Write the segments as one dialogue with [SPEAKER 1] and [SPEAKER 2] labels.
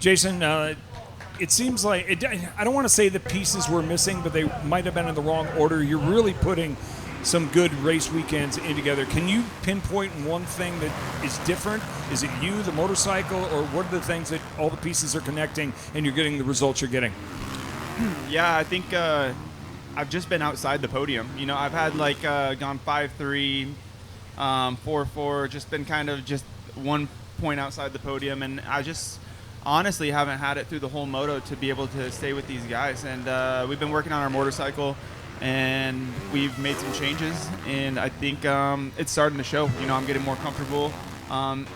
[SPEAKER 1] Jason, it seems like I don't want to say the pieces were missing, but they might have been in the wrong order. You're really putting some good race weekends in together. Can you pinpoint one thing that is different? Is it you, the motorcycle, or what are the things that all the pieces are connecting and you're getting the results you're getting?
[SPEAKER 2] Yeah, I think I've just been outside the podium. You know, I've had gone 5-3, 4-4, just been kind of just 1 point outside the podium, and I just honestly haven't had it through the whole moto to be able to stay with these guys. And we've been working on our motorcycle, and we've made some changes, and I think it's starting to show. You know, I'm getting more comfortable.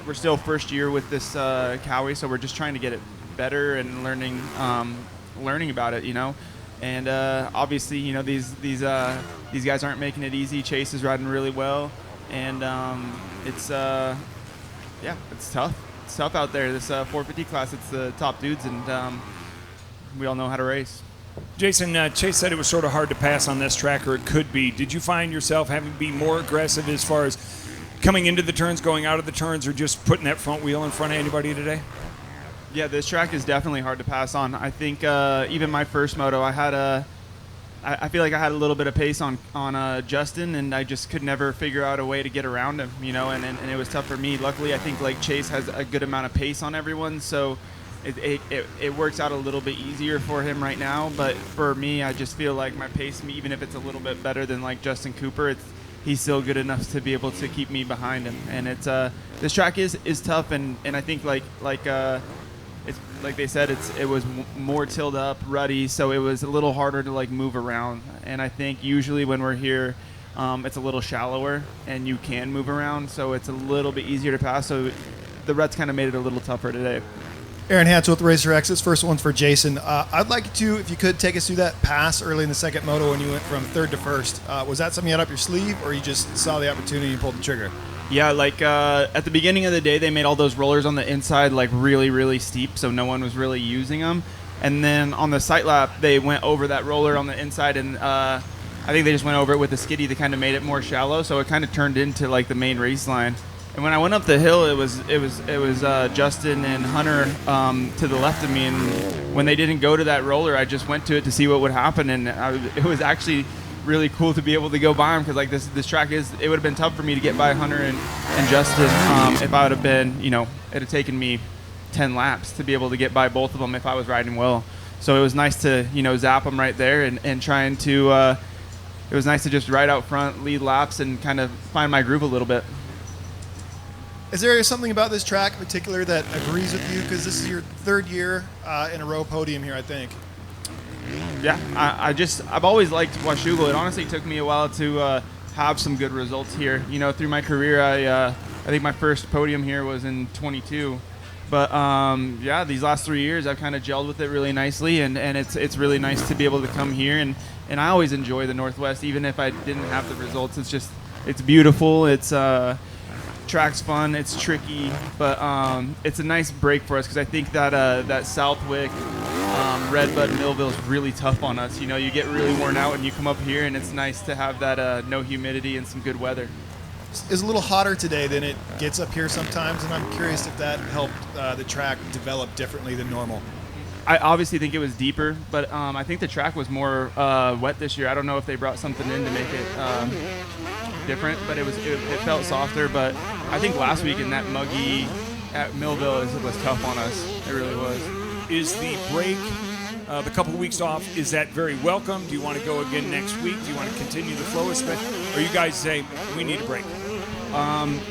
[SPEAKER 2] We're still first year with this Cowie, so we're just trying to get it better and learning about it, you know. And obviously, you know, these guys aren't making it easy. Chase is riding really well, and it's tough. It's tough out there. This 450 class, it's the top dudes, and we all know how to race.
[SPEAKER 1] Jason, Chase said it was sort of hard to pass on this track, or it could be. Did you find yourself having to be more aggressive as far as coming into the turns, going out of the turns, or just putting that front wheel in front of anybody today?
[SPEAKER 2] Yeah, this track is definitely hard to pass on. I think even my first moto, I feel like I had a little bit of pace on Justin, and I just could never figure out a way to get around him, you know, and it was tough for me. Luckily, I think like Chase has a good amount of pace on everyone, so it works out a little bit easier for him right now. But for me, I just feel like my pace, even if it's a little bit better than like Justin Cooper, he's still good enough to be able to keep me behind him. And it's this track is tough, and I think it's like they said, it was more tilled up, ruddy, so it was a little harder to like move around. And I think usually when we're here, it's a little shallower and you can move around, so it's a little bit easier to pass. So the ruts kind of made it a little tougher today.
[SPEAKER 3] Aaron Hansel with Racer X. This first one's for Jason. I'd like to, if you could, take us through that pass early in the second moto when you went from third to first. Was that something you had up your sleeve, or you just saw the opportunity and pulled the trigger?
[SPEAKER 2] Yeah, at the beginning of the day, they made all those rollers on the inside like really, really steep, so no one was really using them. And then on the sight lap, they went over that roller on the inside, and I think they just went over it with a skiddy that kind of made it more shallow, so it kind of turned into like the main race line. And when I went up the hill, it was Justin and Hunter to the left of me, and when they didn't go to that roller, I just went to it to see what would happen, and it was actually really cool to be able to go by them, because like this track it would have been tough for me to get by Hunter and Justin if I would have been, you know, it had taken me 10 laps to be able to get by both of them if I was riding well. So it was nice to, you know, zap them right there and trying to it was nice to just ride out front, lead laps, and kind of find my groove a little bit.
[SPEAKER 3] Is there something about this track in particular that agrees with you? Because this is your third year in a row podium here, I think.
[SPEAKER 2] Yeah, I've always liked Washougal. It honestly took me a while to have some good results here. You know, through my career, I think my first podium here was in 22. But yeah, these last 3 years, I've kind of gelled with it really nicely, and it's really nice to be able to come here. And I always enjoy the Northwest, even if I didn't have the results. It's beautiful. It's track's fun. It's tricky, but it's a nice break for us, because I think that Southwick, Redbud, Millville is really tough on us. You know, you get really worn out and you come up here, and it's nice to have that no humidity and some good weather.
[SPEAKER 3] It's a little hotter today than it gets up here sometimes, and I'm curious if that helped the track develop differently than normal.
[SPEAKER 2] I obviously think it was deeper, but I think the track was more wet this year. I don't know if they brought something in to make it different, but it felt softer. But I think last week in that muggy at Millville was tough on us. It really was.
[SPEAKER 1] Is the break, the couple of weeks off, is that very welcome? Do you want to go again next week? Do you want to continue the flow? Or you guys say, we need a break?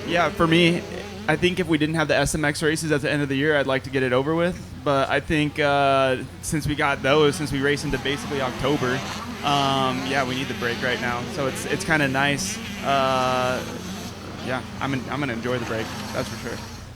[SPEAKER 2] Yeah, for me, I think if we didn't have the SMX races at the end of the year, I'd like to get it over with. But I think since we got those, since we race into basically October, yeah, we need the break right now. So it's kind of nice. Yeah, I'm going to enjoy the break, that's for sure.